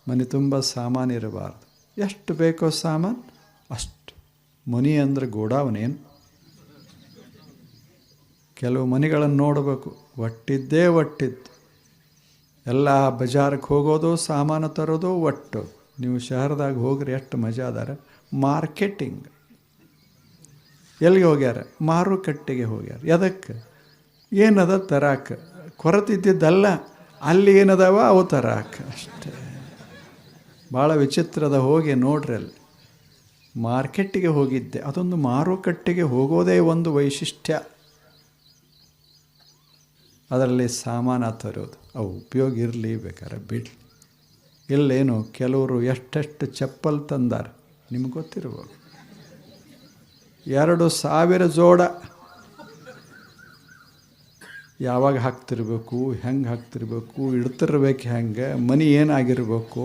ಮನೆ ತುಂಬ ಸಾಮಾನು ಇರಬಾರ್ದು. ಎಷ್ಟು ಬೇಕೋ ಸಾಮಾನು ಅಷ್ಟು. ಮನೆ ಅಂದರೆ ಗೋಡಾವನೇನು. ಕೆಲವು ಮನೆಗಳನ್ನು ನೋಡಬೇಕು, ಒಟ್ಟಿದ್ದೇ ಒಟ್ಟಿದ್ದು. ಎಲ್ಲ ಬಜಾರಕ್ಕೆ ಹೋಗೋದು, ಸಾಮಾನು ತರೋದು ಒಟ್ಟು. ನೀವು ಶಹರದಾಗ ಹೋಗ್ರಿ ಎಷ್ಟು ಮಜಾ ಅದಾರ. ಮಾರ್ಕೆಟಿಂಗ್ ಎಲ್ಲಿಗೆ ಹೋಗ್ಯಾರ? ಮಾರುಕಟ್ಟೆಗೆ ಹೋಗ್ಯಾರ. ಎದಕ್ಕೆ? ಏನದ ತರಾಕ, ಕೊರತಿದ್ದಲ್ಲ, ಅಲ್ಲಿ ಏನದಾವ ಅವು ತರಾಕ ಅಷ್ಟೇ. ಭಾಳ ವಿಚಿತ್ರದ. ಹೋಗಿ ನೋಡ್ರಿ, ಅಲ್ಲಿ ಮಾರ್ಕೆಟ್ಟಿಗೆ ಹೋಗಿದ್ದೆ. ಅದೊಂದು ಮಾರುಕಟ್ಟೆಗೆ ಹೋಗೋದೇ ಒಂದು ವೈಶಿಷ್ಟ್ಯ. ಅದರಲ್ಲಿ ಸಾಮಾನು ತರೋದು, ಅವು ಉಪಯೋಗ ಇರಲಿ, ಬೇಕಾದ್ರೆ ಬಿಡಲಿ. ಇಲ್ಲೇನು ಕೆಲವರು ಎಷ್ಟೆಷ್ಟು ಚಪ್ಪಲ್ ತಂದಾರ ನಿಮ್ಗೆ ಗೊತ್ತಿರ್ಬೋದು. 2000 ಜೋಡ. ಯಾವಾಗ ಹಾಕ್ತಿರ್ಬೇಕು, ಹೆಂಗೆ ಹಾಕ್ತಿರ್ಬೇಕು, ಇಡ್ತಿರ್ಬೇಕು ಹೆಂಗೆ, ಮನೆ ಏನಾಗಿರ್ಬೇಕು.